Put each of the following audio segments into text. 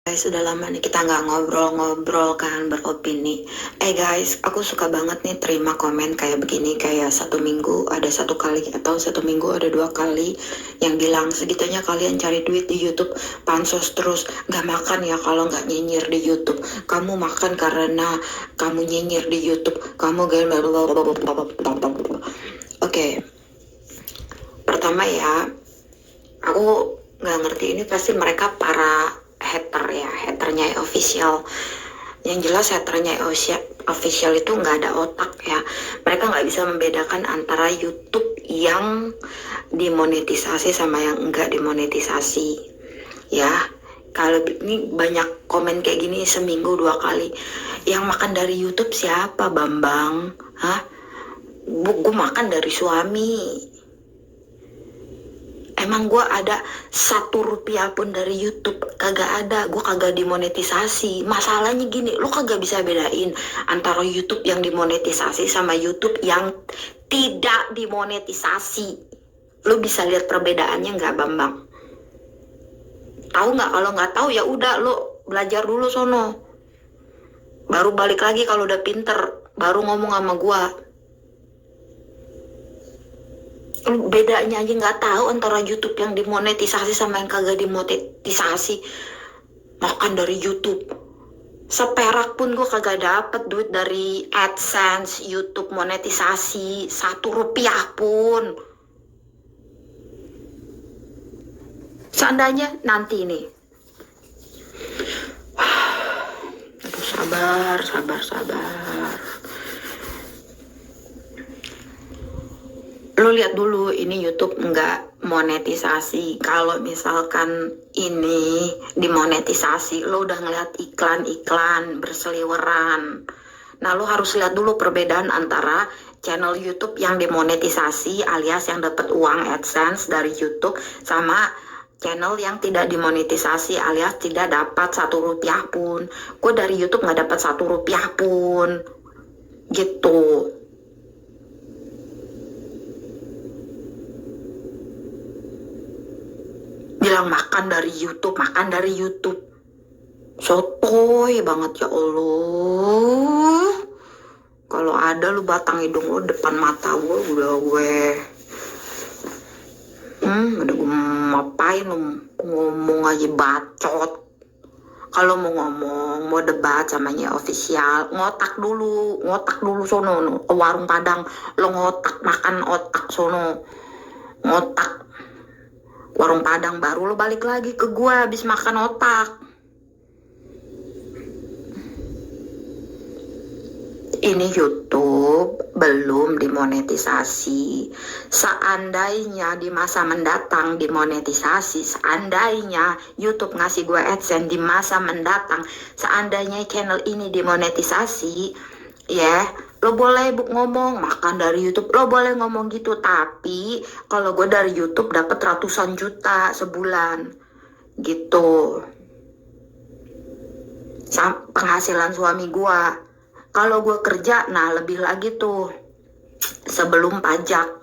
Guys, udah lama nih kita nggak ngobrol-ngobrol kan, beropini. Guys, aku suka banget nih terima komen kayak begini, kayak satu minggu ada satu kali atau satu minggu ada dua kali yang bilang segitunya kalian cari duit di YouTube, pansos terus, nggak makan ya kalau nggak nyinyir di YouTube. Kamu makan karena kamu nyinyir di YouTube, kamu gak. Oke, pertama ya, aku nggak ngerti ini pasti mereka para hater ya, haternya official. Yang jelas haternya official itu nggak ada otak ya. Mereka nggak bisa membedakan antara YouTube yang dimonetisasi sama yang enggak dimonetisasi ya. Kalau ini banyak komen kayak gini seminggu dua kali, yang makan dari YouTube siapa, Bambang? Hah? Gue makan dari suami. Emang gue ada Rp1 pun dari YouTube? Kagak ada, gue kagak dimonetisasi. Masalahnya gini, lo kagak bisa bedain antara YouTube yang dimonetisasi sama YouTube yang tidak dimonetisasi. Lo bisa lihat perbedaannya nggak, Bambang? Tahu nggak? Kalau nggak tahu ya udah, lo belajar dulu sono. Baru balik lagi kalau udah pinter, baru ngomong sama gue. Bedanya aja nggak tahu antara YouTube yang dimonetisasi sama yang kagak dimonetisasi. Makan dari YouTube seperak pun gue kagak dapet duit dari AdSense YouTube monetisasi Rp1 pun. Seandainya nanti nih, aduh, sabar. Lo lihat dulu ini YouTube nggak monetisasi. Kalau misalkan ini dimonetisasi, lo udah ngeliat iklan-iklan berseliweran. Nah, lo harus lihat dulu perbedaan antara channel YouTube yang dimonetisasi alias yang dapat uang AdSense dari YouTube sama channel yang tidak dimonetisasi alias tidak dapat Rp1 pun. Gue dari YouTube nggak dapat Rp1 pun, gitu. Bilang makan dari YouTube, sotoy banget ya Allah. Kalau ada lu batang hidung lu depan mata gue udah gue ngapain lu ngomong aja bacot. Kalau mau ngomong, mau debat sama Nya official, ngotak dulu sono, ke warung Padang, lo ngotak, makan otak sono, ngotak warung Padang, baru lo balik lagi ke gua habis makan otak. Ini YouTube belum dimonetisasi. Seandainya di masa mendatang dimonetisasi, seandainya YouTube ngasih gue AdSense di masa mendatang, seandainya channel ini dimonetisasi, ya, lo boleh ngomong makan dari YouTube, lo boleh ngomong gitu. Tapi kalau gue dari YouTube dapat ratusan juta sebulan, gitu. Penghasilan suami gue. Kalau gue kerja, nah lebih lagi tuh sebelum pajak.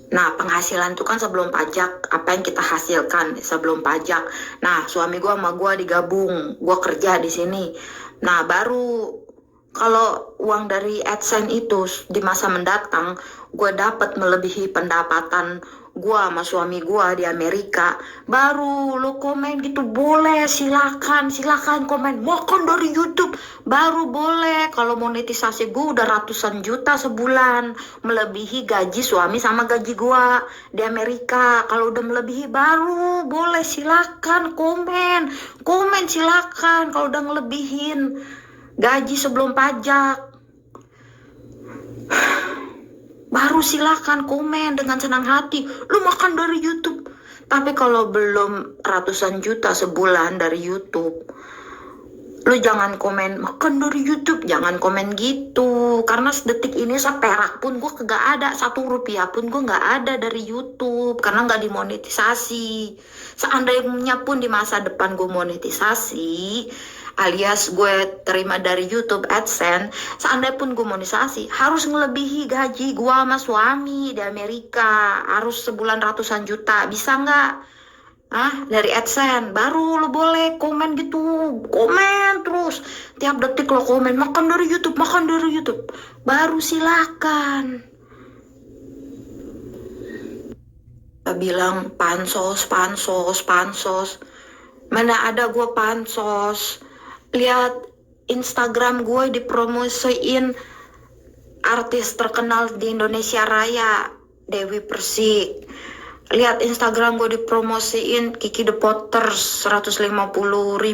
Nah, penghasilan itu kan sebelum pajak, apa yang kita hasilkan sebelum pajak. Nah, suami gue sama gue digabung, gue kerja di sini. Nah, baru kalau uang dari AdSense itu di masa mendatang, gue dapat melebihi pendapatan gue sama suami gue di Amerika, baru lo komen gitu. Boleh, silakan komen makan dari YouTube, baru boleh. Kalau monetisasi gue udah ratusan juta sebulan, melebihi gaji suami sama gaji gue di Amerika. Kalau udah melebihi baru boleh, silakan komen silakan. Kalau udah ngelebihin gaji sebelum pajak, baru silakan komen dengan senang hati. Lu makan dari YouTube. Tapi kalau belum ratusan juta sebulan dari YouTube, lu jangan komen makan dari YouTube. Jangan komen gitu. Karena sedetik ini seperak pun gue kagak ada, Rp1 pun gue nggak ada dari YouTube. Karena nggak dimonetisasi. Seandainya pun di masa depan gue monetisasi, alias gue terima dari YouTube AdSense, seandainya pun gue monetisasi, harus ngelebihi gaji gue sama suami di Amerika, harus sebulan ratusan juta. Bisa nggak? Dari AdSense baru lo boleh komen gitu, komen terus tiap detik lo komen, makan dari YouTube, baru silakan. Bilang pansos, mana ada gue pansos. Lihat Instagram gue dipromosiin artis terkenal di Indonesia Raya, Dewi Persik. Lihat Instagram gue dipromosiin Kiki The Potters, 150.000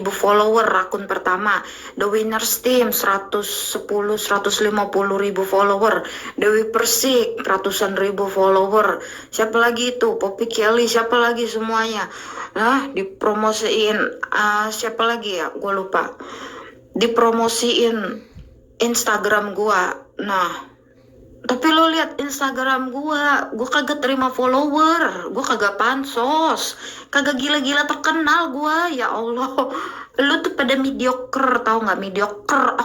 follower akun pertama. The Winners Team 150.000 follower. Dewi Persik ratusan ribu follower. Siapa lagi itu? Poppy Kelly, siapa lagi semuanya? Dipromosiin siapa lagi ya? Gue lupa. Dipromosiin Instagram gue. Tapi lo lihat Instagram gue kagak terima follower, gue kagak pansos, kagak gila-gila terkenal gue, ya Allah. Lo tuh pada mediocre, tau nggak? Mediocre.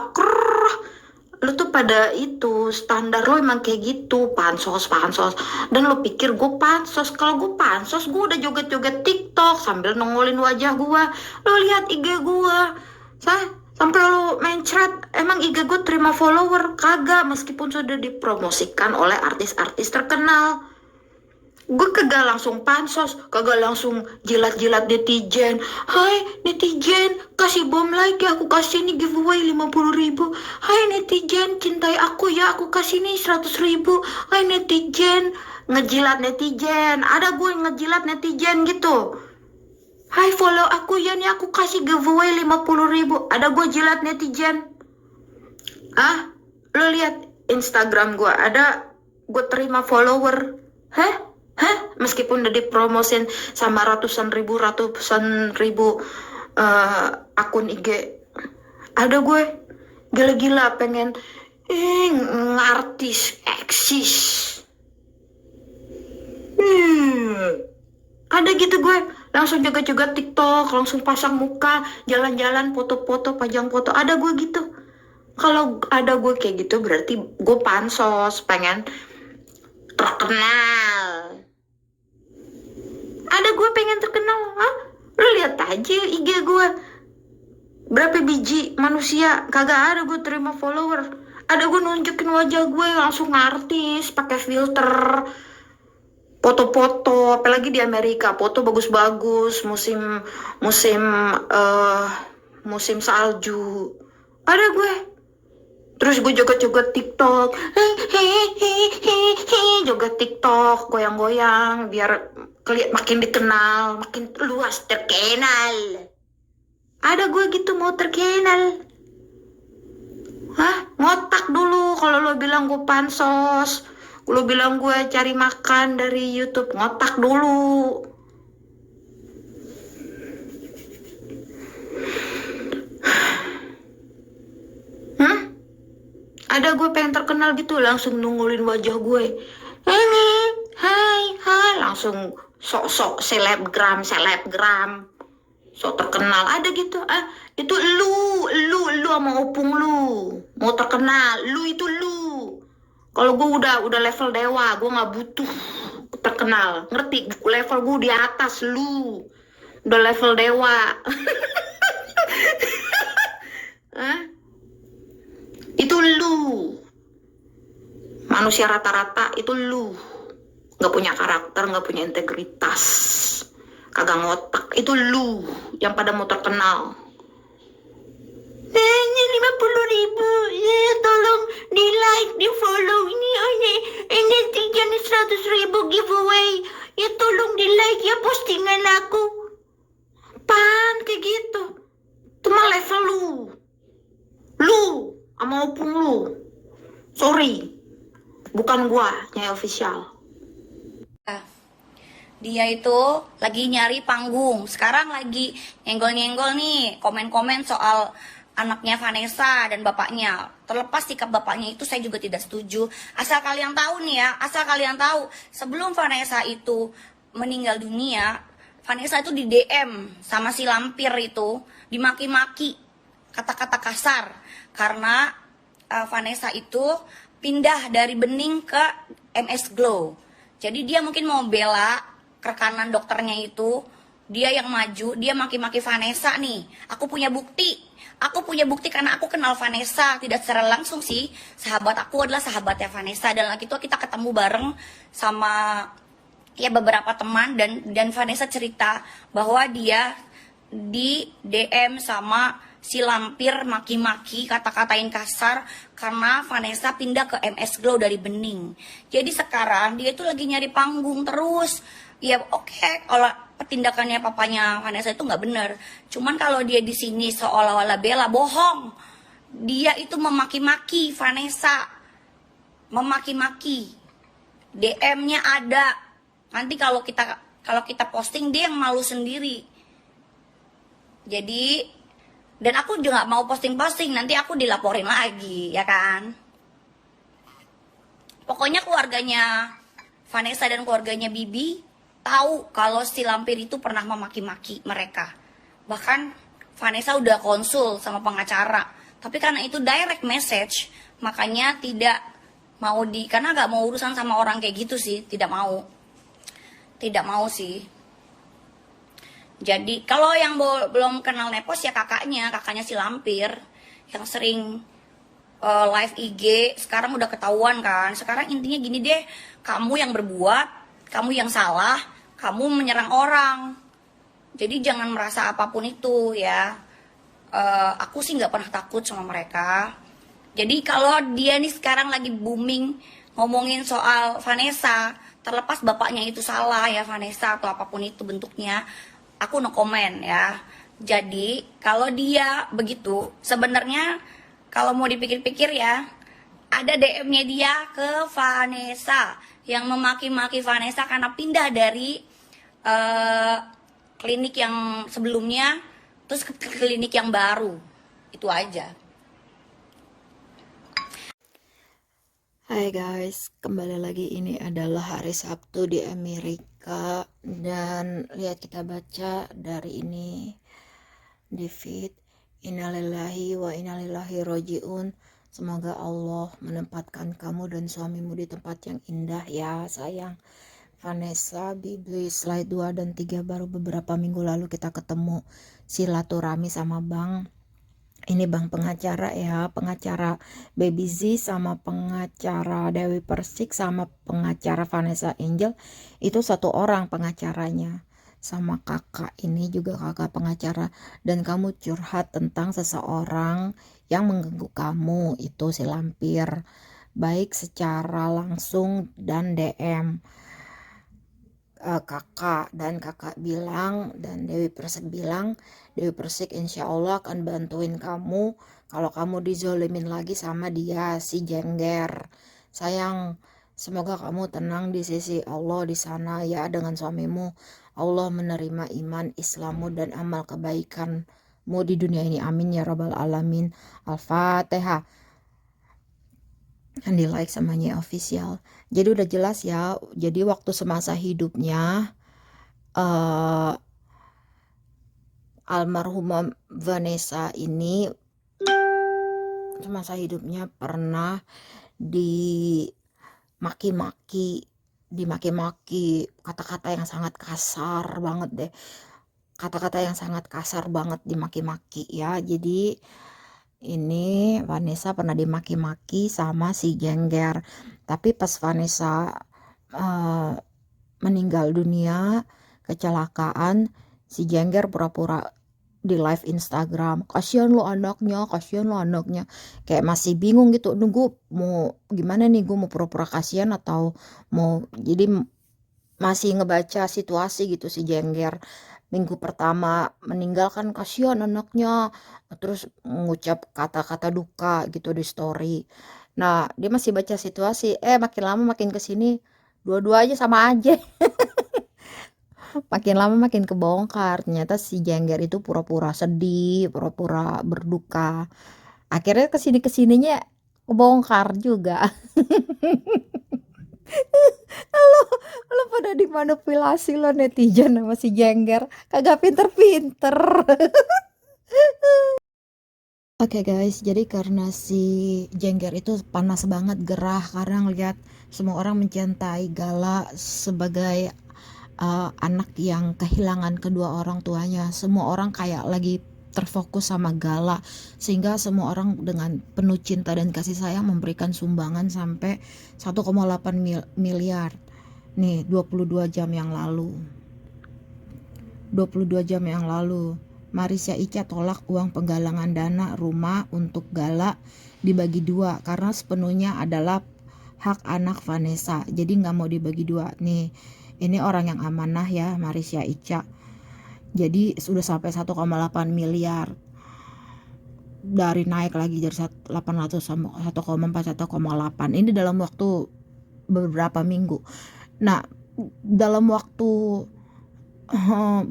Lo tuh pada itu standar lo emang kayak gitu, pansos. Dan lo pikir gue pansos? Kalau gue pansos, gue udah joget-joget TikTok sambil nongolin wajah gue. Lo lihat IG gue, sampai lo mencret, emang IG gue terima follower? Kagak, meskipun sudah dipromosikan oleh artis-artis terkenal. Gue kagak langsung pansos, kagak langsung jilat-jilat netizen. Hai netizen, kasih bom like ya, aku kasih nih giveaway 50.000. Hai netizen, cintai aku ya, aku kasih nih 100.000. Hai netizen, ngejilat netizen. Ada gue ngejilat netizen gitu. Hai follow aku ya nih, aku kasih giveaway 50.000. Ada gue jilat netizen. Lo lihat Instagram gue, ada gue terima follower. Meskipun udah dipromosin sama ratusan ribu akun IG. Ada gue gila-gila pengen ngartis eksis. Ada gitu gue langsung joget-joget TikTok, langsung pasang muka, jalan-jalan, foto-foto, pajang foto. Ada gue gitu. Kalau ada gue kayak gitu berarti gue pansos, pengen terkenal. Ada gue pengen terkenal, Lo lihat aja IG gue, berapa biji manusia, kagak ada gue terima follower. Ada gue nunjukin wajah gue langsung artis, pakai filter, foto-foto, apalagi di Amerika, foto bagus-bagus, musim salju. Ada gue. Terus gue joget-joget TikTok, joget TikTok, goyang-goyang, biar makin dikenal, makin luas terkenal. Ada gue gitu mau terkenal. Ngotak dulu kalau lo bilang gue pansos, lo bilang gue cari makan dari YouTube, ngotak dulu. Ada gue pengen terkenal gitu, langsung nungulin wajah gue. Hai, langsung sok-sok selebgram, sok terkenal. Ada gitu. Itu lu sama opung lu mau terkenal. Lu itu lu. Kalau gue udah level dewa, gue nggak butuh terkenal. Ngerti? Level gue di atas lu. Udah level dewa. Itu lu. Manusia rata-rata itu lu. Gak punya karakter, gak punya integritas, kagak ngotak. Itu lu yang pada mau terkenal. Ini 50.000. Ya tolong di like, di follow. Ini 100.000 giveaway. Ya tolong di like ya postingan aku. Apaan kayak gitu? Itu mah level lu sama opung lu. Sorry, bukan gua Nyai Official. Dia itu lagi nyari panggung. Sekarang lagi nyenggol-nyenggol nih, komen-komen soal anaknya Vanessa dan bapaknya. Terlepas sikap bapaknya itu saya juga tidak setuju. Asal kalian tahu nih ya, sebelum Vanessa itu meninggal dunia, Vanessa itu di DM sama si lampir itu, dimaki-maki, kata-kata kasar. Karena Vanessa itu pindah dari bening ke MS Glow. Jadi dia mungkin mau bela rekanan dokternya itu dia yang maju, dia maki-maki Vanessa nih. Aku punya bukti. Aku punya bukti karena aku kenal Vanessa, tidak secara langsung sih. Sahabat aku adalah sahabatnya Vanessa, dan lagi itu kita ketemu bareng sama ya beberapa teman, dan Vanessa cerita bahwa dia di DM sama si lampir, maki-maki, kata-katain kasar karena Vanessa pindah ke MS Glow dari Bening. Jadi sekarang dia itu lagi nyari panggung terus. Ya oke, kalau tindakannya papanya Vanessa itu nggak benar. Cuman kalau dia di sini seolah-olah bela, bohong. Dia itu memaki-maki Vanessa, memaki-maki. DM-nya ada. Nanti kalau kita posting, dia yang malu sendiri. Jadi, dan aku juga nggak mau posting-posting, nanti aku dilaporin lagi, ya kan? Pokoknya keluarganya Vanessa dan keluarganya Bibi tahu kalau si lampir itu pernah memaki-maki mereka. Bahkan Vanessa udah konsul sama pengacara, tapi karena itu direct message, makanya tidak mau karena nggak mau urusan sama orang kayak gitu sih, tidak mau sih. Jadi kalau yang belum kenal Nepos ya kakaknya si lampir yang sering live IG, sekarang udah ketahuan kan. Sekarang intinya gini deh, kamu yang berbuat, kamu yang salah, kamu menyerang orang. Jadi jangan merasa apapun itu ya. Aku sih nggak pernah takut sama mereka. Jadi kalau dia nih sekarang lagi booming ngomongin soal Vanessa, terlepas bapaknya itu salah ya Vanessa atau apapun itu bentuknya, aku no comment ya. Jadi kalau dia begitu, sebenarnya kalau mau dipikir-pikir ya, ada DM-nya dia ke Vanessa yang memaki-maki Vanessa karena pindah dari klinik yang sebelumnya terus ke klinik yang baru. Itu aja. Hai guys, kembali lagi. Ini adalah hari Sabtu di Amerika, dan lihat kita baca dari ini di feed. Innalillahi wa innalillahi rojiun. Semoga Allah menempatkan kamu dan suamimu di tempat yang indah ya sayang. Vanessa, Bibli, slide 2 dan 3 baru beberapa minggu lalu kita ketemu silaturahmi sama Bang. Ini Bang pengacara ya, pengacara Baby Z sama pengacara Dewi Persik sama pengacara Vanessa Angel, itu satu orang pengacaranya. Sama kakak ini juga kakak pengacara, dan kamu curhat tentang seseorang yang mengganggu kamu, itu si lampir, baik secara langsung dan DM. Kakak bilang, dan Dewi Persik bilang, Dewi Persik insya Allah akan bantuin kamu kalau kamu dizolimin lagi sama dia si jengger. Sayang, semoga kamu tenang di sisi Allah di sana ya dengan suamimu. Allah menerima iman Islammu dan amal kebaikanmu di dunia ini, amin ya rabbal alamin. Al-Fatihah. Yang di like sama Nye Official. Jadi udah jelas ya. Jadi waktu semasa hidupnya almarhumah Vanessa ini semasa hidupnya pernah dimaki-maki, kata-kata yang sangat kasar banget deh. Kata-kata yang sangat kasar banget dimaki-maki ya. Jadi ini Vanessa pernah dimaki-maki sama si jengger, tapi pas Vanessa meninggal dunia kecelakaan, si jengger pura-pura di live Instagram, kasihan lo anaknya, kayak masih bingung gitu, nunggu mau gimana nih, gue mau pura-pura kasihan atau mau, jadi masih ngebaca situasi gitu si jengger. Minggu pertama meninggal kan kasihan anaknya, terus mengucap kata-kata duka gitu di story. Nah dia masih baca situasi, makin lama makin kesini dua-dua aja sama aja. Makin lama makin kebongkar, ternyata si jengger itu pura-pura sedih, pura-pura berduka. Akhirnya kesininya kebongkar juga. Lo pada dimanipulasi lo netizen sama si jengger, kagak pinter-pinter. Oke guys, jadi karena si jengger itu panas banget, gerah karena ngeliat semua orang mencintai Gala sebagai anak yang kehilangan kedua orang tuanya. Semua orang kayak lagi terfokus sama Gala, sehingga semua orang dengan penuh cinta dan kasih sayang memberikan sumbangan sampai 1,8 miliar. Nih 22 jam yang lalu 22 jam yang lalu Marisha Ica tolak uang penggalangan dana rumah untuk Gala dibagi dua karena sepenuhnya adalah hak anak Vanessa, jadi nggak mau dibagi dua. Nih ini orang yang amanah ya, Marisha Ica. Jadi sudah sampai 1,8 miliar, dari naik lagi dari 800 sama 1,4 1,8. Ini dalam waktu beberapa minggu. Nah dalam waktu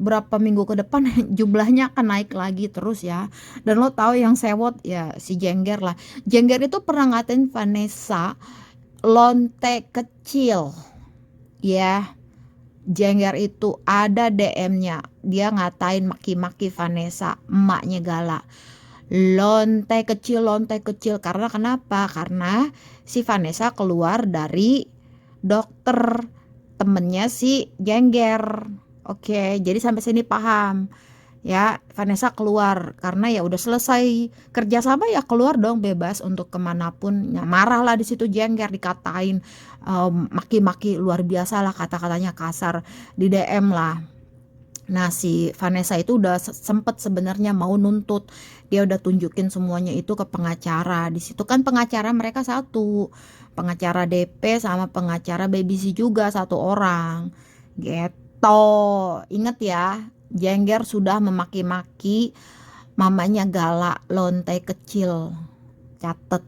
berapa minggu ke depan jumlahnya akan naik lagi terus ya. Dan lo tahu yang sewot ya si Jengger lah. Jengger itu pernah ngatain Vanessa lonte kecil ya. Jengger itu ada DM-nya, dia ngatain maki-maki Vanessa, emaknya Gala, lonte kecil. Karena kenapa? Karena si Vanessa keluar dari dokter temennya si Jengger. Oke, jadi sampai sini paham ya. Vanessa keluar karena ya udah selesai kerjasama, ya keluar dong bebas untuk kemanapun. Ya, marah lah di situ Jengger, dikatain maki-maki luar biasa lah, kata-katanya kasar di DM lah. Nah si Vanessa itu udah sempet sebenarnya mau nuntut, dia udah tunjukin semuanya itu ke pengacara. Di situ kan pengacara mereka satu, pengacara DP sama pengacara Baby C juga satu orang gitu. Ingat ya, Jengger sudah memaki-maki mamanya Gala lonte kecil. Catet.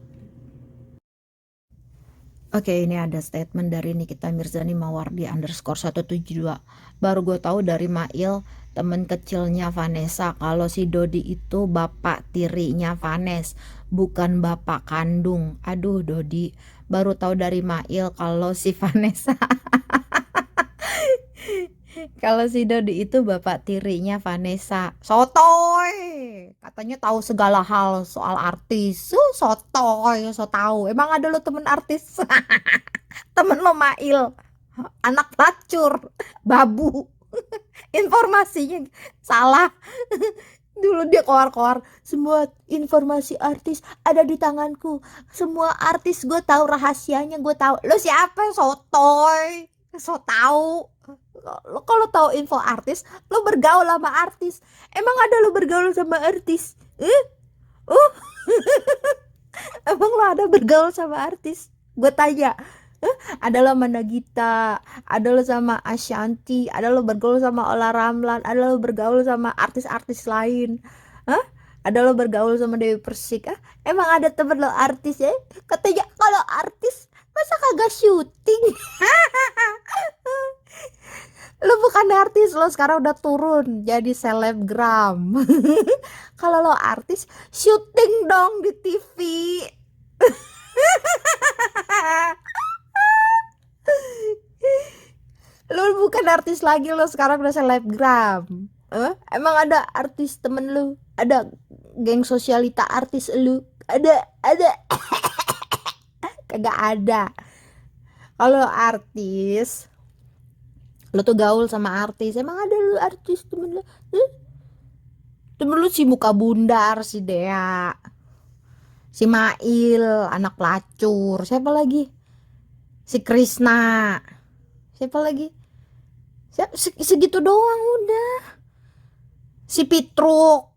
Oke, ini ada statement dari Nikita Mirzani Mawardi _172. Baru gue tahu dari Mail, temen kecilnya Vanessa, kalau si Dodi itu bapak tirinya Vanes, bukan bapak kandung. Aduh Dodi, baru tahu dari Mail kalau si Vanessa kalau si Dodi itu bapak tirinya Vanessa. Sotoy, katanya tahu segala hal soal artis. Sotoy, so tahu. Emang ada lo temen artis? Temen lo Mail, anak pelacur, babu. Informasinya salah. Dulu dia koar-koar, semua informasi artis ada di tanganku. Semua artis gue tahu rahasianya, gue tahu. Lo siapa? Sotoy, so tahu. Lo kalau tahu info artis, lo bergaul sama artis. Emang ada lo bergaul sama artis? Emang lo ada bergaul sama artis? Gue tanya. Ada lo sama Nagita, ada lo sama Ashanti, ada lo bergaul sama Ola Ramlan, ada lo bergaul sama artis-artis lain. Ada lo bergaul sama Dewi Persik. Emang ada temen lo artis ya? Katanya kalau artis masa kagak syuting? Lo bukan artis, lo sekarang udah turun jadi selebgram. Kalau lo artis, syuting dong di TV. Lo bukan artis lagi, lo sekarang udah selebgram. Emang ada artis temen lo? Ada geng sosialita artis lo? Ada. Kagak ada. Kalau artis, lo tuh gaul sama artis. Emang ada lo artis temen lo? Temen lo si muka bundar, si Dea, si Mail, anak pelacur. Siapa lagi? Si Krisna. Siapa lagi? Segitu doang udah. Si Pitruk.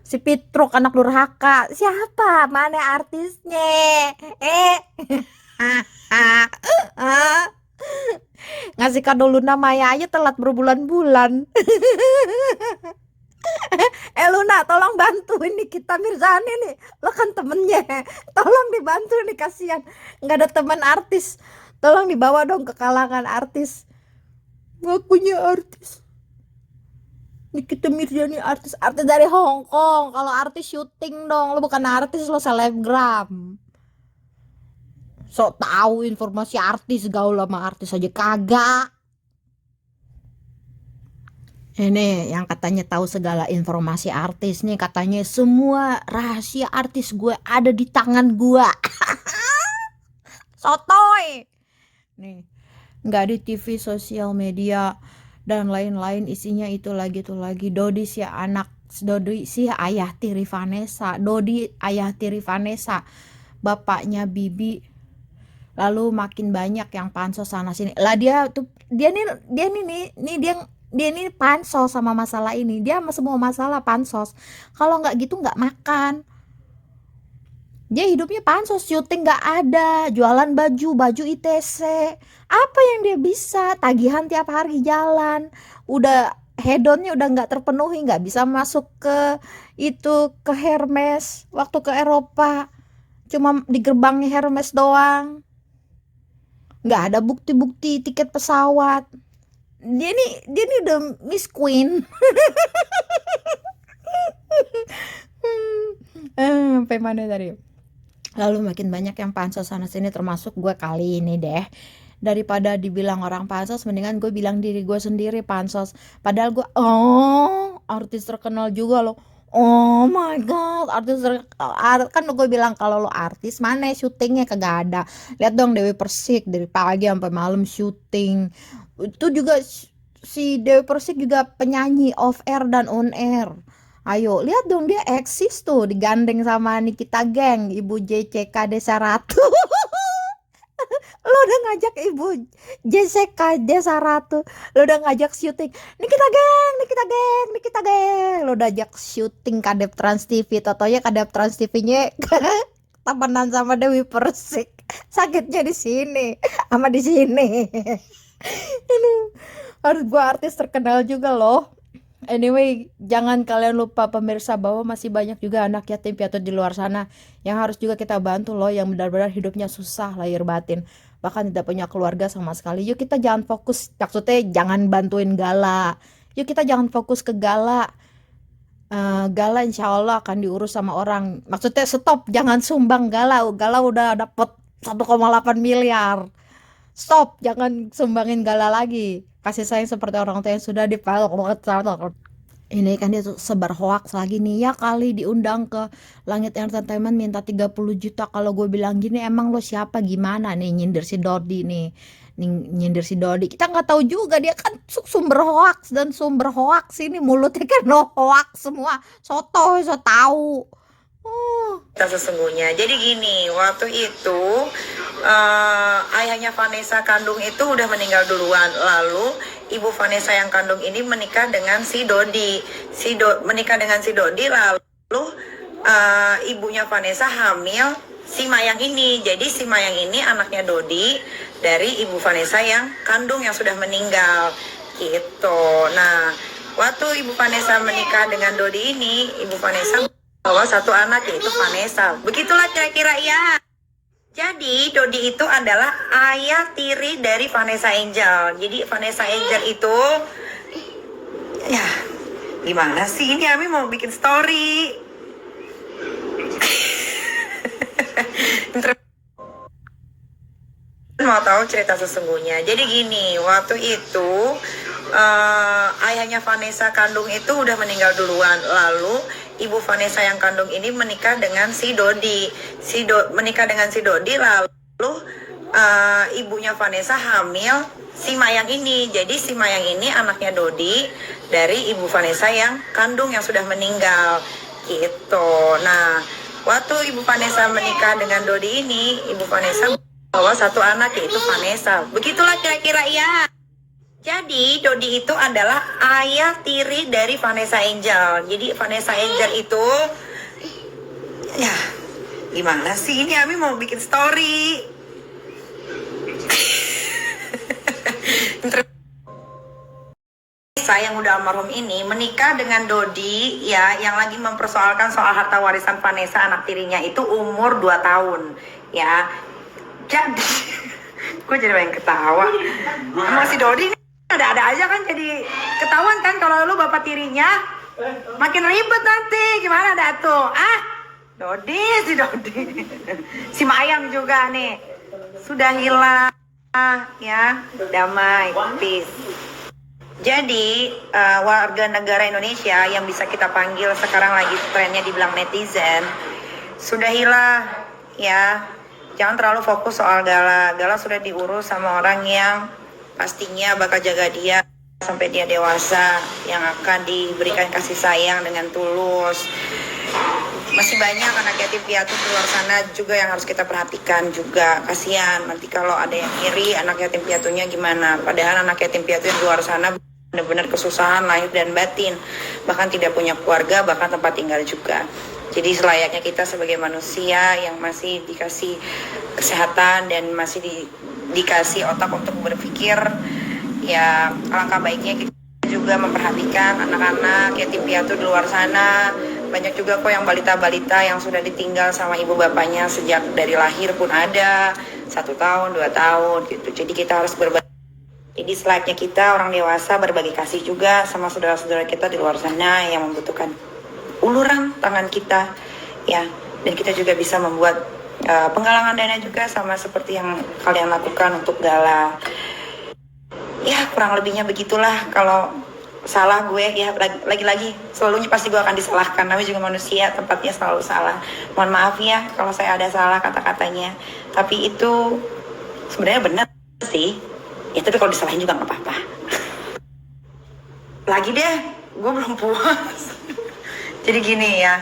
Si Pitruk anak durhaka. Siapa? Mana artisnya? Ngasih kado Luna Maya aja telat berbulan-bulan. Luna, tolong bantu ini Nikita Mirzani nih. Lo kan temennya. Tolong dibantu nih, kasihan. Nggak ada teman artis. Tolong dibawa dong ke kalangan artis. Nggak punya artis. Nikita Mirzani artis dari Hong Kong. Kalau artis syuting dong. Lo bukan artis, lo selebgram. So tahu informasi artis, gaul sama artis aja kagak. Ini yang katanya tahu segala informasi artis nih, katanya semua rahasia artis gue ada di tangan gue. Sotoy. Nih, nggak di TV, sosial media dan lain-lain. Isinya itu lagi Dodi si ayah tiri Vanessa, Dodi ayah tiri Vanessa, bapaknya Bibi. Lalu makin banyak yang pansos sana sini lah. Dia nih pansos sama masalah ini. Dia semua masalah pansos. Kalau nggak gitu nggak makan. Dia hidupnya pansos, syuting nggak ada, jualan baju ITC. Apa yang dia bisa? Tagihan tiap hari jalan. Udah hedonnya udah nggak terpenuhi, nggak bisa masuk ke Hermes waktu ke Eropa. Cuma di gerbangnya Hermes doang. Nggak ada bukti-bukti tiket pesawat. Dia nih udah Miss Queen. Sampai mana tadi? Lalu makin banyak yang pansos sana sini, termasuk gue kali ini deh. Daripada dibilang orang pansos, mendingan gue bilang diri gue sendiri pansos. Padahal gue artis terkenal juga loh. Oh my god, kan gue bilang kalau lo artis, mana syutingnya kagak ada. Lihat dong Dewi Persik dari pagi sampai malam syuting. Itu juga si Dewi Persik juga penyanyi off air dan on air. Ayo lihat dong, dia eksis tuh, digandeng sama Nikita Geng, ibu JCK Desa Ratu. Lo udah ngajak ibu JCK Desa Ratu, lo udah ngajak syuting Nikita Geng, lo udah ajak syuting Kadep Trans TV, totonya Kadep Trans TV-nya temenan sama Dewi Persik. Sakitnya di sini sama di sini. Harus gua artis terkenal juga loh. Anyway, jangan kalian lupa pemirsa bahwa masih banyak juga anak yatim piatu di luar sana yang harus juga kita bantu loh, yang benar-benar hidupnya susah lahir batin, bahkan tidak punya keluarga sama sekali. Yuk kita jangan fokus, maksudnya jangan bantuin Gala. Yuk kita jangan fokus ke Gala. Gala insya Allah akan diurus sama orang. Maksudnya stop, jangan sumbang Gala. Gala udah dapet 1,8 miliar. Stop, jangan sumbangin Gala lagi. Kasih sayang seperti orang tua yang sudah dipeluk. Ini kan dia tuh sebar hoax lagi nih. Ya kali diundang ke Langit Entertainment minta 30 juta. Kalau gue bilang gini, emang lo siapa, gimana nih nyindir si Dodi nih. Nyindir si Dodi. Kita nggak tahu juga, dia kan sumber hoax, dan sumber hoax ini mulutnya kan hoax semua. So tahu. Sesungguhnya. Jadi gini, waktu itu ayahnya Vanessa kandung itu udah meninggal duluan. Lalu ibu Vanessa yang kandung ini menikah dengan si Dodi. Menikah dengan si Dodi, lalu ibunya Vanessa hamil si Mayang ini. Jadi si Mayang ini anaknya Dodi dari ibu Vanessa yang kandung yang sudah meninggal gitu. Nah, waktu ibu Vanessa menikah dengan Dodi ini, ibu Vanessa bawa satu anak, yaitu Vanessa. Begitulah kira-kira ya. Jadi Dodi itu adalah ayah tiri dari Vanessa Angel. Jadi Vanessa Angel itu, ya gimana sih, ini Ami mau bikin story. Mau tahu cerita sesungguhnya. Jadi gini, waktu itu ayahnya Vanessa kandung itu udah meninggal duluan. Lalu ibu Vanessa yang kandung ini menikah dengan si Dodi. Menikah dengan si Dodi, lalu ibunya Vanessa hamil si Mayang ini. Jadi si Mayang ini anaknya Dodi dari ibu Vanessa yang kandung yang sudah meninggal gitu. Nah, waktu ibu Vanessa menikah dengan Dodi ini, ibu Vanessa bawa satu anak, yaitu Vanessa. Begitulah kira-kira ya. Jadi Dodi itu adalah ayah tiri dari Vanessa Angel. Jadi Vanessa Angel itu, ya gimana sih, ini Ami mau bikin story. Vanessa yang udah almarhum ini menikah dengan Dodi ya, yang lagi mempersoalkan soal harta warisan Vanessa anak tirinya itu umur 2 tahun ya. Jadi gue jadi pengen ketawa. Emang si Dodi ini ada-ada aja kan, jadi ketahuan kan kalau lu bapak tirinya, makin ribet nanti. Gimana dah tuh? Si Dodi. Si Mayang juga nih sudah hilang ya, damai, peace. Jadi warga negara Indonesia yang bisa kita panggil sekarang lagi trennya dibilang netizen, sudah hilang ya. Jangan terlalu fokus soal Gala. Gala sudah diurus sama orang yang pastinya bakal jaga dia sampai dia dewasa, yang akan diberikan kasih sayang dengan tulus. Masih banyak anak yatim piatu di luar sana juga yang harus kita perhatikan juga. Kasihan nanti kalau ada yang iri anak yatim piatunya gimana. Padahal anak yatim piatu di luar sana benar-benar kesusahan lahir dan batin, bahkan tidak punya keluarga, bahkan tempat tinggal juga. Jadi selayaknya kita sebagai manusia yang masih dikasih kesehatan dan masih dikasih otak untuk berpikir, ya alangkah baiknya kita juga memperhatikan anak-anak yatim piatu di luar sana. Banyak juga kok yang balita-balita yang sudah ditinggal sama ibu bapaknya sejak dari lahir pun ada, 1 tahun, 2 tahun gitu. Jadi kita harus berbagi. Jadi selayaknya kita orang dewasa berbagi kasih juga sama saudara-saudara kita di luar sana yang membutuhkan uluran tangan kita, ya. Dan kita juga bisa membuat penggalangan dana juga sama seperti yang kalian lakukan untuk Gala. Ya kurang lebihnya begitulah. Kalau salah gue ya lagi-lagi selalunya pasti gue akan disalahkan, namanya juga manusia, tempatnya selalu salah. Mohon maaf ya kalau saya ada salah kata-katanya, tapi itu sebenarnya benar sih ya, tapi kalau disalahin juga nggak apa-apa. Lagi deh, gue belum puas. Jadi gini ya,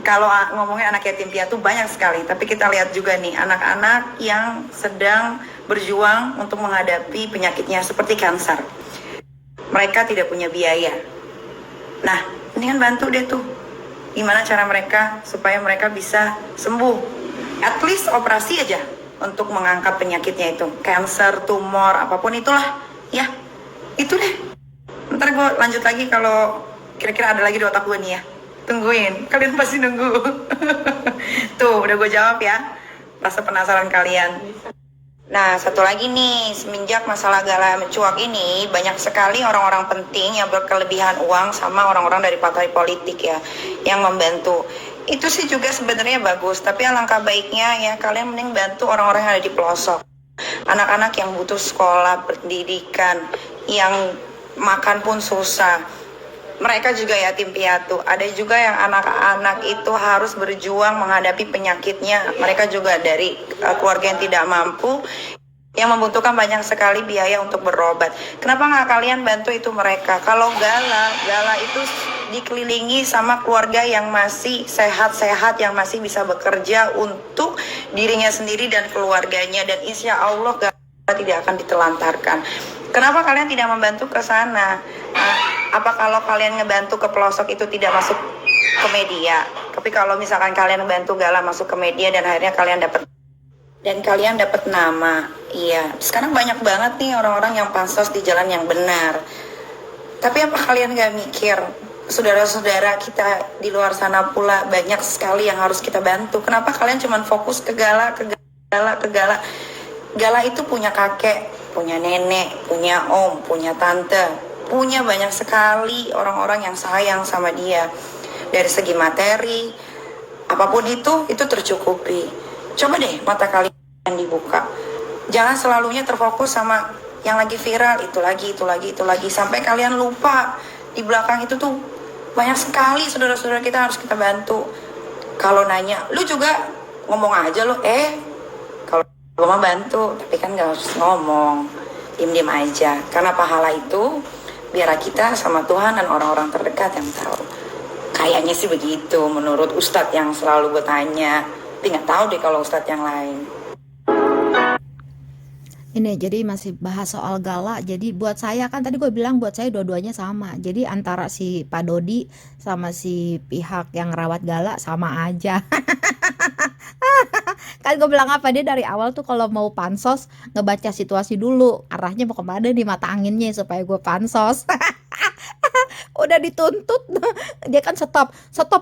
kalau ngomongin anak yatim piatu banyak sekali, tapi kita lihat juga nih anak-anak yang sedang berjuang untuk menghadapi penyakitnya seperti kanker. Mereka tidak punya biaya. Nah, mendingan bantu deh tuh. Gimana cara mereka supaya mereka bisa sembuh. At least operasi aja untuk mengangkat penyakitnya itu. Kanker, tumor, apapun itulah. Ya, itu deh. Ntar gue lanjut lagi kalau kira-kira ada lagi di otak gue nih ya. Tungguin, kalian pasti nunggu. Tuh, udah gue jawab ya. Rasa penasaran kalian. Nah, satu lagi nih, semenjak masalah Gala mencuat ini, banyak sekali orang-orang penting yang berkelebihan uang sama orang-orang dari partai politik ya, yang membantu. Itu sih juga sebenarnya bagus, tapi alangkah baiknya ya kalian mending bantu orang-orang yang ada di pelosok. Anak-anak yang butuh sekolah, pendidikan, yang makan pun susah. Mereka juga yatim piatu. Ada juga yang anak-anak itu harus berjuang menghadapi penyakitnya. Mereka juga dari keluarga yang tidak mampu, yang membutuhkan banyak sekali biaya untuk berobat. Kenapa nggak kalian bantu itu mereka? Kalau Gala itu dikelilingi sama keluarga yang masih sehat-sehat, yang masih bisa bekerja untuk dirinya sendiri dan keluarganya. Dan insya Allah Gala tidak akan ditelantarkan. Kenapa kalian tidak membantu ke sana? Apa kalau kalian ngebantu ke pelosok itu tidak masuk ke media? Tapi kalau misalkan kalian ngebantu Gala masuk ke media dan akhirnya kalian dapat nama. Iya, sekarang banyak banget nih orang-orang yang pansos di jalan yang benar. Tapi apa kalian gak mikir, saudara-saudara kita di luar sana pula banyak sekali yang harus kita bantu. Kenapa kalian cuma fokus ke Gala? Gala itu punya kakek, punya nenek, punya om, punya tante, punya banyak sekali orang-orang yang sayang sama dia. Dari segi materi, apapun itu tercukupi. Coba deh mata kalian dibuka. Jangan selalunya terfokus sama yang lagi viral, itu lagi, sampai kalian lupa di belakang itu tuh banyak sekali saudara-saudara kita harus kita bantu. Kalau nanya, lu juga ngomong aja lo, kalau gue mah bantu, tapi kan gak harus ngomong, diem-diem aja. Karena pahala itu biar kita sama Tuhan dan orang-orang terdekat yang tahu. Kayaknya sih begitu menurut Ustadz yang selalu gue tanya. Tapi gak tahu deh kalau Ustadz yang lain. Ini jadi masih bahas soal Gala. Jadi buat saya kan tadi gue bilang buat saya dua-duanya sama. Jadi antara si Pak Dodi sama si pihak yang rawat Gala sama aja. Kan gue bilang apa, dia dari awal tuh kalau mau pansos ngebaca situasi dulu, arahnya mau kemana di mata anginnya supaya gue pansos. Udah dituntut dia kan stop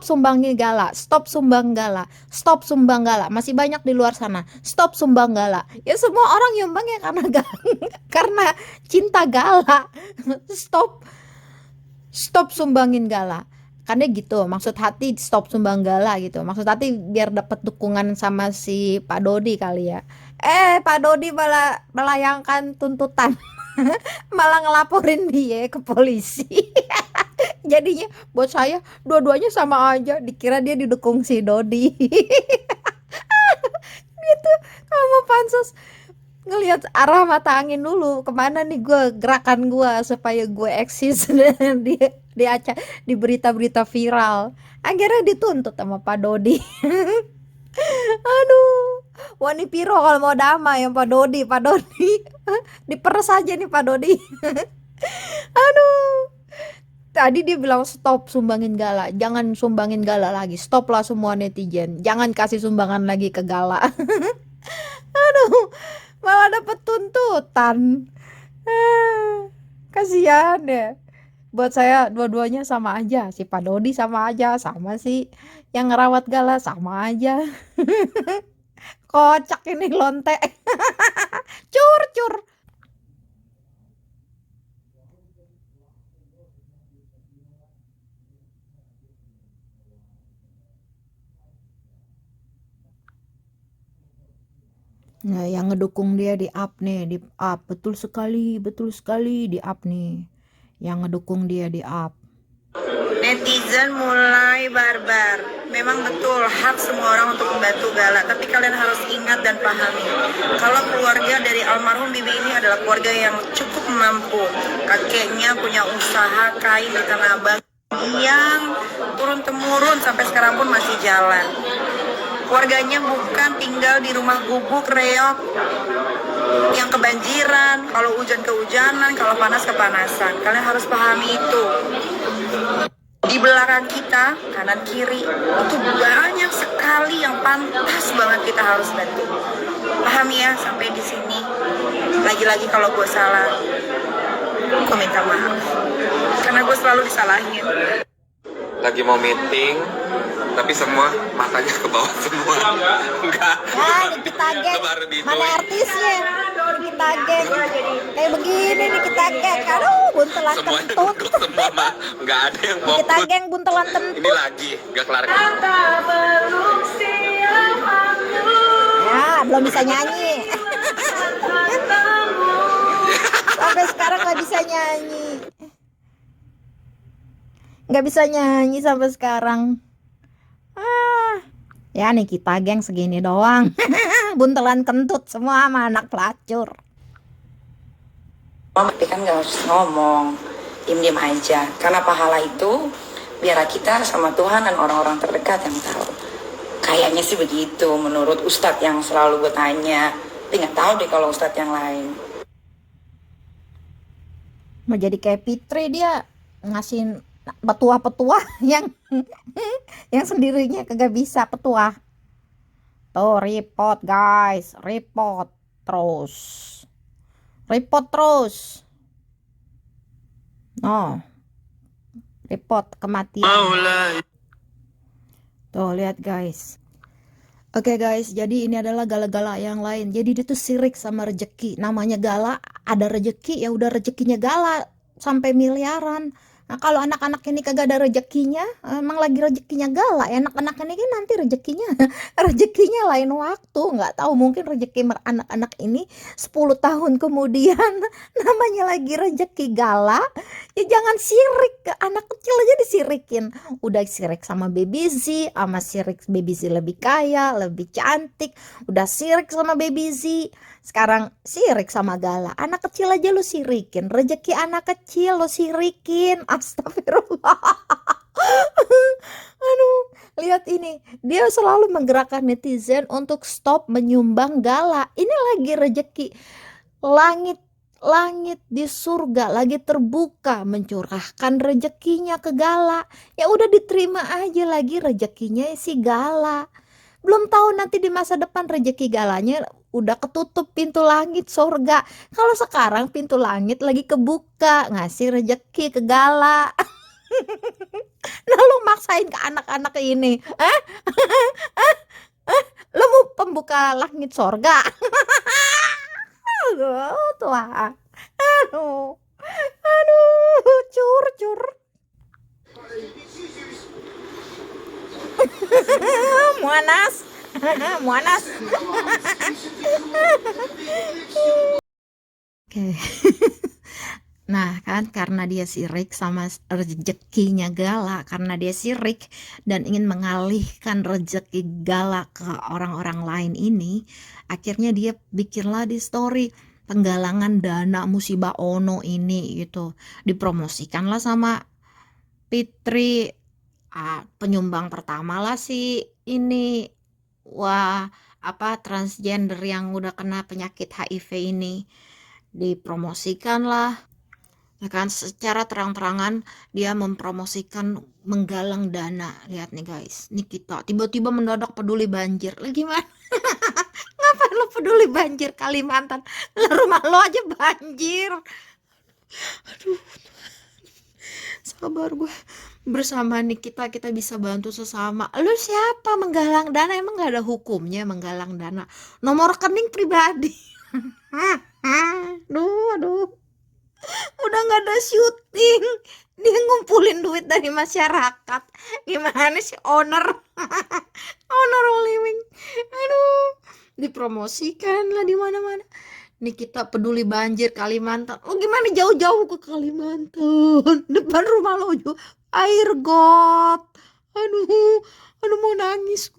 sumbangin Gala, stop sumbang Gala, masih banyak di luar sana, stop sumbang Gala. Ya semua orang nyumbang ya karena cinta Gala. Stop sumbangin Gala. Kan dia gitu, maksud hati stop sumbang Gala gitu, maksud hati biar dapat dukungan sama si Pak Dodi kali ya. Pak Dodi malah melayangkan tuntutan. Malah ngelaporin dia ke polisi. Jadinya buat saya dua-duanya sama aja, dikira dia didukung si Dodi. Gitu. Kalau mau pansos ngelihat arah mata angin dulu, kemana nih gue gerakan gue supaya gue eksis di berita-berita viral. Akhirnya dituntut sama Pak Dodi. Aduh, Wani Piro kalau mau damai yang Pak Dodi diperes aja nih Pak Dodi. Aduh, tadi dia bilang stop sumbangin Gala, jangan sumbangin Gala lagi, stop lah semua netizen, jangan kasih sumbangan lagi ke Gala. Aduh, malah dapet tuntutan. Kasihan ya. Buat saya dua-duanya sama aja, si Pak Dodi sama aja, sama si yang ngerawat Gala sama aja. Kocak ini lonte. Cur cur. Nah, yang ngedukung dia di up nih, di up. Betul sekali di up nih. Yang ngedukung dia di up. Netizen mulai barbar. Memang betul hak semua orang untuk membantu Gala, tapi kalian harus ingat dan pahami kalau keluarga dari almarhum Bibi ini adalah keluarga yang cukup mampu. Kakeknya punya usaha kain di Tanah Abang yang turun-temurun sampai sekarang pun masih jalan. Keluarganya bukan tinggal di rumah gubuk reok yang kebanjiran, kalau hujan kehujanan, kalau panas kepanasan. Kalian harus pahami itu. Di belakang kita, kanan kiri, itu banyak sekali yang pantas banget kita harus bantu. Pahami ya sampai di sini. Lagi-lagi kalau gue salah, gue minta maaf. Karena gue selalu disalahin. Lagi mau meeting, tapi semua matanya ke bawah semua. Enggak. Ya, Nikita Geng. Mana artisnya? Nikita Geng. Kayak begini Nikita Geng. Aduh, buntelan Semuanya kentut. duduk semua mah. Enggak ada yang Nikita fokus. Geng buntelan Ini kentut. lagi, enggak kelar. Ya, belum bisa nyanyi. Sampai sekarang nggak bisa nyanyi. Nggak bisa nyanyi sampai sekarang. Ya Nikita Geng segini doang. Buntelan kentut semua sama anak pelacur. Tapi kan gak harus ngomong, diem-diem aja. Karena pahala itu biar kita sama Tuhan dan orang-orang terdekat yang tahu. Kayaknya sih begitu menurut Ustadz yang selalu gue tanya. Tapi gak tahu deh kalau Ustadz yang lain. Mau jadi kayak Fitri, dia ngasih petuah-petuah yang sendirinya kagak bisa petuah. Tuh report guys, report terus. Oh, report kematian. Tuh lihat guys. Oke guys, jadi ini adalah gala-gala yang lain. Jadi dia tuh sirik sama rejeki. Namanya Gala, ada rejeki ya udah rejekinya Gala sampai miliaran. Nah, kalau anak-anak ini kagak ada rezekinya, emang lagi rezekinya Gala. Anak-anak ini kan nanti rezekinya lain waktu. Nggak tahu, mungkin rezeki anak-anak ini 10 tahun kemudian namanya lagi rezeki Gala. Ya jangan sirik, anak kecil aja disirikin. Udah sirik sama Baby Z, sama sirik Baby Z lebih kaya, lebih cantik. Udah sirik sama Baby Z, sekarang sirik sama Gala. Anak kecil aja lu sirikin, rezeki anak kecil lu sirikin. Astagfirullah. Aduh, lihat ini, dia selalu menggerakkan netizen untuk stop menyumbang Gala. Ini lagi rezeki, langit di surga lagi terbuka mencurahkan rezekinya ke Gala. Ya udah diterima aja lagi rezekinya si Gala. Belum tahu nanti di masa depan rezeki Galanya udah ketutup pintu langit surga. Kalau sekarang pintu langit lagi kebuka ngasih rezeki ke Gala. Nah lu maksain ke anak-anak ini, lu mau pembuka langit surga? Tuhan, aduh, cur. Muanas. Oke. Nah kan karena dia sirik sama rezekinya Gala, karena dia sirik dan ingin mengalihkan rezeki Gala ke orang-orang lain ini, akhirnya dia bikinlah di story penggalangan dana musibah Ono ini gitu, dipromosikanlah sama Fitri. Penyumbang pertama lah si ini, wah apa, transgender yang udah kena penyakit HIV ini, dipromosikan lah. Ya kan, secara terang-terangan dia mempromosikan menggalang dana. Lihat nih guys, nih kita tiba-tiba mendadak peduli banjir. Lah gimana? Ngapain lo peduli banjir Kalimantan? Lah rumah lo aja banjir. Aduh, sabar gue. Bersama nih kita bisa bantu sesama. Lu siapa menggalang dana? Emang gak ada hukumnya menggalang dana? Nomor rekening pribadi. Aduh, udah nggak ada syuting, dia ngumpulin duit dari masyarakat. Gimana sih owner? Owner living, aduh, dipromosikan lah di mana-mana. Nih kita peduli banjir Kalimantan. Lo gimana jauh-jauh ke Kalimantan? Depan rumah lo juga air got. Aduh mau nangis.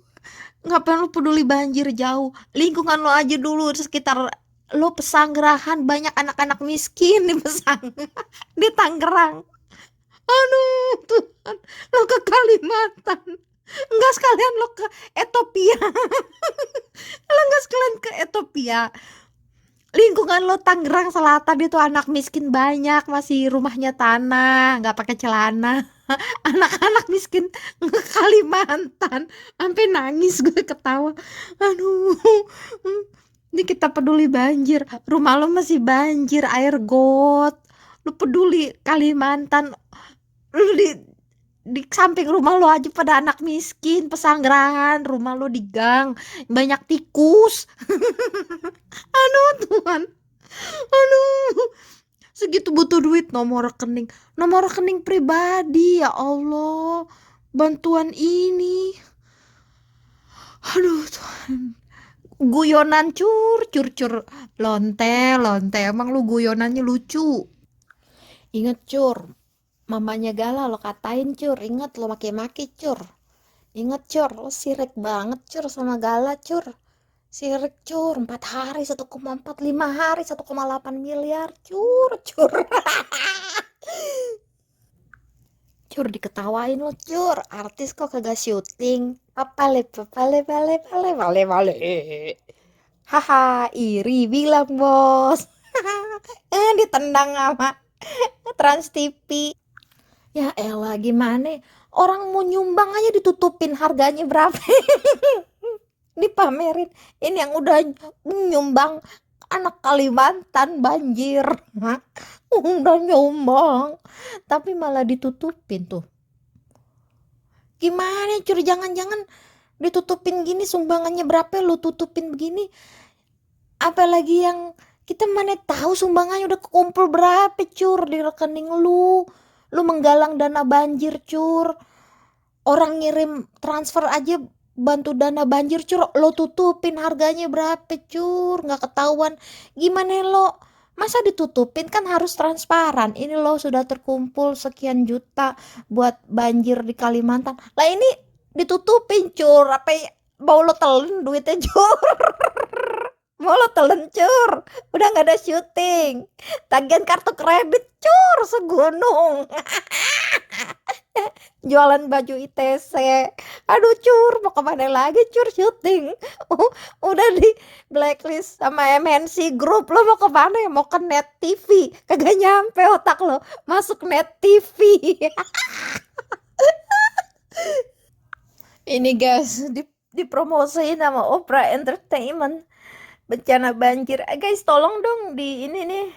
Ngapain lo peduli banjir jauh? Lingkungan lo aja dulu sekitar lo, Pesanggerahan banyak anak-anak miskin di di Tangerang. Aduh Tuhan, lo ke Kalimantan enggak sekalian lo ke Ethiopia. Lo enggak sekalian ke Ethiopia. Lingkungan lo Tangerang Selatan itu anak miskin banyak, masih rumahnya tanah, nggak pakai celana. Anak-anak miskin ke Kalimantan, sampai nangis gue ketawa. Aduh, ini kita peduli banjir, rumah lo masih banjir air got. Lo peduli Kalimantan, lo di samping rumah lo aja pada anak miskin, Pesanggerahan, rumah lo di gang banyak tikus. Aduh Tuhan, aduh, segitu butuh duit. Nomor rekening pribadi, ya Allah, bantuan ini. Aduh Tuhan, guyonan cur lonte, emang lu guyonannya lucu. Ingat cur, mamanya Gala lo katain cur, ingat lo maki-maki cur. Ingat cur, lo sirik banget cur sama Gala cur. Sirik cur, 4 hari 1,4, 5 hari 1,8 miliar cur. Cur diketawain lo cur, artis kok kagak syuting. Papale. Haha, iri bilang bos. Ditendang sama Trans TV. Ya elah gimana, orang mau nyumbang aja ditutupin harganya berapa. Dipamerin, ini yang udah nyumbang anak Kalimantan banjir. Udah nyumbang tapi malah ditutupin tuh. Gimana cur, jangan-jangan ditutupin gini, sumbangannya berapa lu tutupin begini. Apalagi yang kita mana tahu sumbangannya udah kekumpul berapa cur di rekening lu. Lu menggalang dana banjir cur, orang ngirim transfer aja bantu dana banjir cur, lo tutupin harganya berapa cur, nggak ketahuan. Gimana lo, masa ditutupin, kan harus transparan. Ini lo sudah terkumpul sekian juta buat banjir di Kalimantan, lah ini ditutupin cur. Apa mau lo telan duitnya cur? Mau lo telan cur, udah nggak ada syuting, tagihan kartu kredit cur segunung. Jualan baju ITC. Aduh cur, mau kemana lagi cur syuting? Udah di blacklist sama MNC Group. Lo mau kemana ya? Mau ke Net TV? Kagak nyampe otak lo masuk Net TV. Ini guys, dipromosiin sama Oprah Entertainment bencana banjir. Guys tolong dong di ini nih,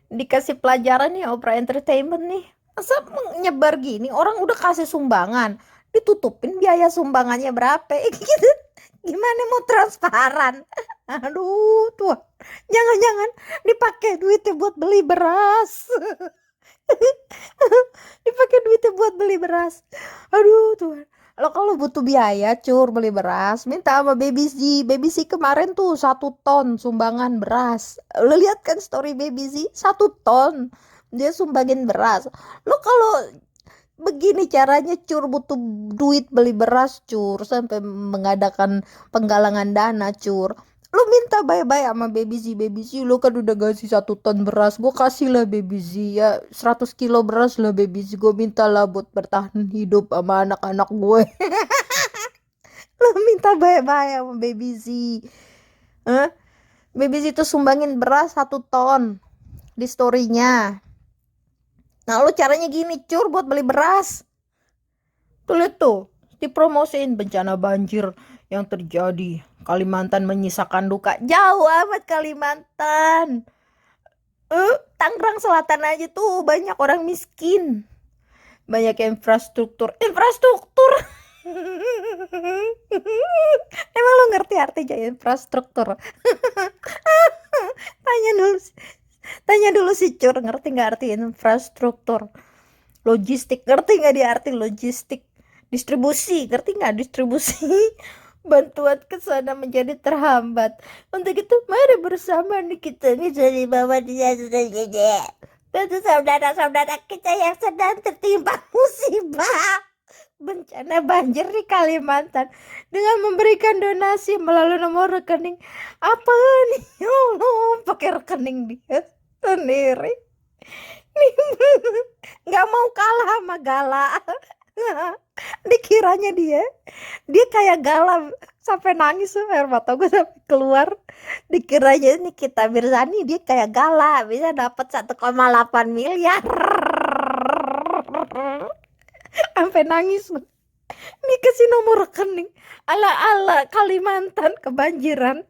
dikasih pelajaran nih Oprah Entertainment nih. Masa menyebar gini, orang udah kasih sumbangan ditutupin biaya sumbangannya berapa gitu. Gimana mau transparan? Aduh tuh, jangan-jangan dipakai duitnya buat beli beras. Dipakai duitnya buat beli beras. Aduh Tuhan, lo kalau butuh biaya cur beli beras, minta sama Baby Z kemarin tuh 1 ton sumbangan beras. Lo lihat kan story Baby Z, 1 ton dia sumbangin beras. Lo kalau begini caranya Cur, butuh duit beli beras Cur, sampai mengadakan penggalangan dana Cur. Lu minta baik-baik sama Baby Z, lu kan udah kasih 1 ton beras, gue kasih lah Baby Z ya 100 kilo beras lah Baby Z, gue minta lah buat bertahan hidup sama anak-anak gue. Lu minta baik-baik sama Baby Z. Baby Z itu sumbangin beras 1 ton di storynya. Nah lu caranya gini Cur buat beli beras. Tuh lihat tuh, dipromosiin bencana banjir yang terjadi. Kalimantan menyisakan duka. Jauh amat Kalimantan. Tangerang Selatan aja tuh banyak orang miskin. Banyak infrastruktur. Emang lu ngerti artinya infrastruktur? Tanya dulu si Cur, ngerti nggak arti infrastruktur? Logistik, ngerti nggak dia arti logistik? Distribusi, ngerti nggak distribusi? Bantuan ke sana menjadi terhambat. Untuk itu mari bersama nih kita nih dari bawah dia sudah jadi. Tentu saudara-saudara kita yang sedang tertimpa musibah bencana banjir di Kalimantan dengan memberikan donasi melalui nomor rekening apa nih? Oh, pakai rekening dia sendiri. Nggak mau kalah sama Gala. Dikiranya dia kayak Gala sampai nangis, air mata gue sampai keluar. Dikiranya ini kita Mirzani dia kayak Gala bisa dapat 1,8 miliar. Sampai nangis. Ini kasih nomor rekening ala Kalimantan kebanjiran,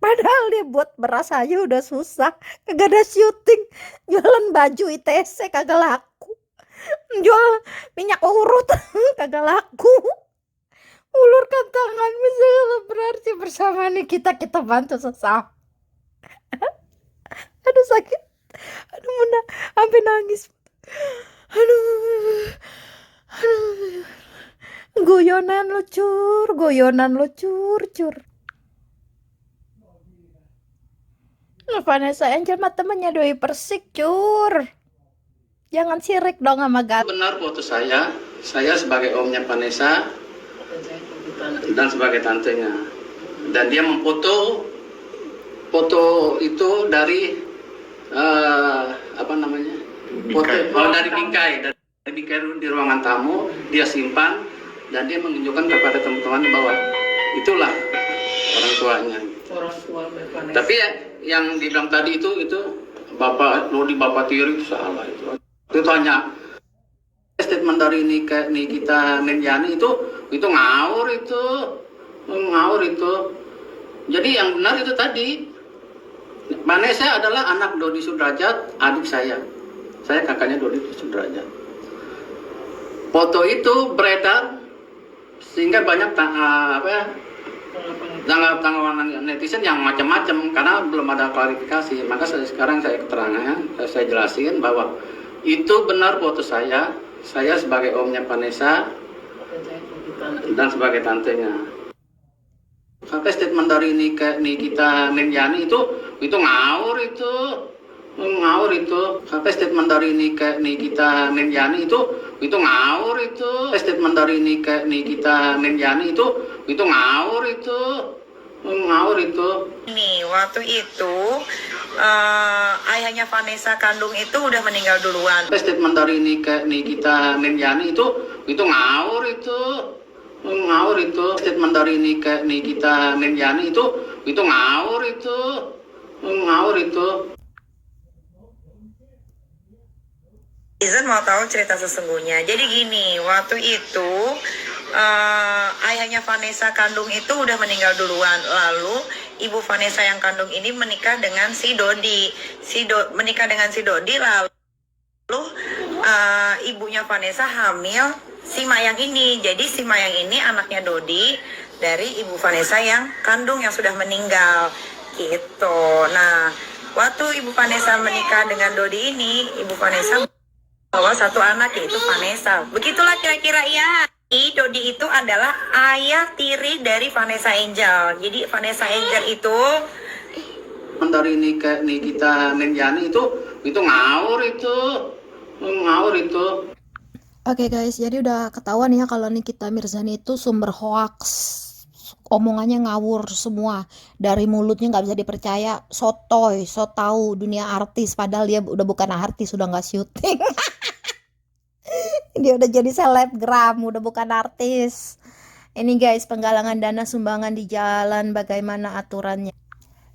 padahal dia buat beras aja udah susah, kagak ada syuting, jualan baju ITC kagak laku, jual minyak urut kagak laku. Ulurkan tangan misalnya berarti bersama nih kita bantu sesama. Aduh sakit, aduh Muna sampai nangis, aduh. Goyonan lo Cur. Vanessa Angel mah temennya Doi Persik Cur. Jangan sirik dong sama Gat. Benar foto saya sebagai omnya Vanessa dan sebagai tantenya. Dan dia memfoto itu dari dari bingkai di ruangan tamu, dia simpan dan dia menunjukkan kepada teman-teman bahwa itulah orang tuanya. Tapi yang dibilang tadi itu Bapak Tiri itu salah itu. Itu hanya statement dari Nikita Mirzani itu ngawur itu. Jadi yang benar itu tadi. Vanessa adalah anak Dodi Sudrajat, adik saya. Saya kakaknya Dodi Sudrajat. Foto itu beredar sehingga banyak tanggapan netizen yang macam-macam karena belum ada klarifikasi. Maka sekarang saya keterangan, saya jelasin bahwa itu benar foto saya sebagai omnya Vanessa dan sebagai tantenya. Sampai statement dari Nikita Mirzani itu ngawur itu. Sampai statement dari Nikita Mirzani itu ngawur itu. Statement dari Nikita Mirzani itu ngawur itu. Nih, waktu itu ayahnya Vanessa kandung itu udah meninggal duluan. Statement dari Nikita Mirzani itu ngawur itu. Statement dari Nikita Mirzani itu ngawur itu. Izan mau tahu cerita sesungguhnya. Jadi gini, waktu itu ayahnya Vanessa kandung itu udah meninggal duluan. Lalu ibu Vanessa yang kandung ini menikah dengan si Dodi. Menikah dengan si Dodi, lalu ibunya Vanessa hamil si Mayang ini. Jadi si Mayang ini anaknya Dodi dari ibu Vanessa yang kandung yang sudah meninggal gitu. Nah, waktu ibu Vanessa menikah dengan Dodi ini, ibu Vanessa bawa 1 anak yaitu Vanessa. Begitulah kira-kira ya. Dodi itu adalah ayah tiri dari Vanessa Angel. Jadi Vanessa Angel itu dari Nikita Mirzani itu Itu ngawur itu. Ngawur itu. Oke guys, jadi udah ketahuan ya kalau Nikita Mirzani itu sumber hoax. Omongannya ngawur semua, dari mulutnya nggak bisa dipercaya, sotoy, so tahu dunia artis, padahal dia udah bukan artis, udah nggak syuting. Dia udah jadi selebgram, udah bukan artis. Ini guys, penggalangan dana sumbangan di jalan, bagaimana aturannya?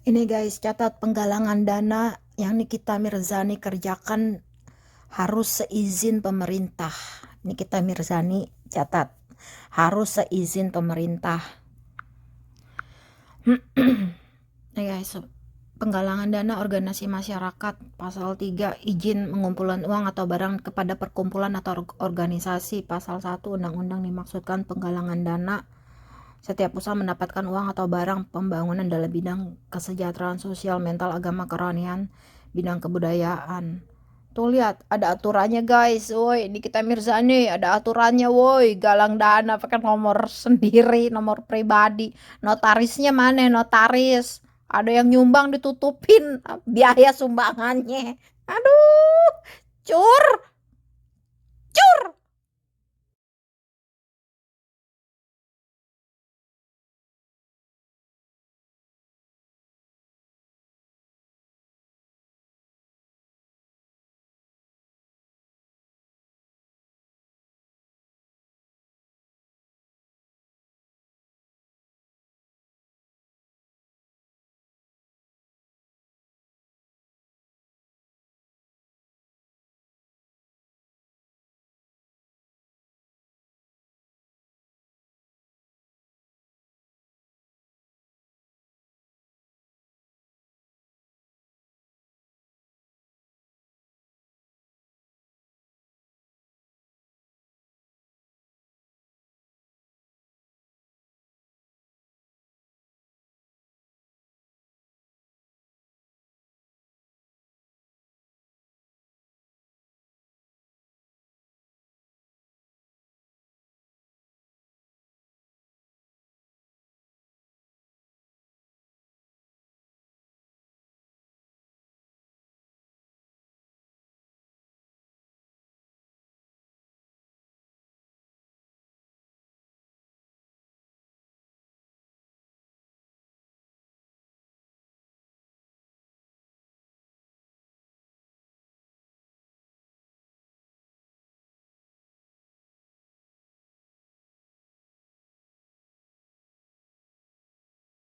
Ini guys, catat penggalangan dana yang Nikita Mirzani kerjakan harus seizin pemerintah. Nikita Mirzani catat, harus seizin pemerintah. Nah guys, penggalangan dana organisasi masyarakat pasal 3, izin pengumpulan uang atau barang kepada perkumpulan atau organisasi. Pasal 1 undang-undang dimaksudkan penggalangan dana setiap usaha mendapatkan uang atau barang pembangunan dalam bidang kesejahteraan sosial, mental, agama, kerohanian, bidang kebudayaan. Tuh lihat, ada aturannya guys. Woi, Nikita Mirzani ada aturannya woi. Galang dana pakai nomor sendiri, nomor pribadi. Notarisnya mana notaris? Ada yang nyumbang ditutupin biaya sumbangannya. Aduh, cur.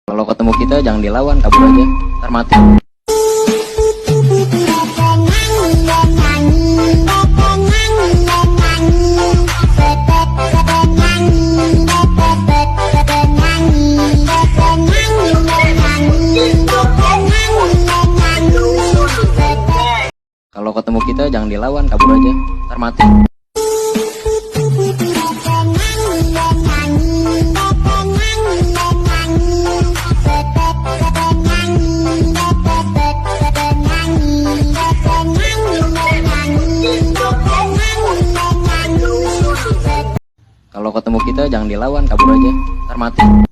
Kalau ketemu kita jangan dilawan, kabur aja, ntar mati. Kalau ketemu kita jangan dilawan, kabur aja, ntar mati. Kalau ketemu kita jangan dilawan, kabur aja, ntar mati.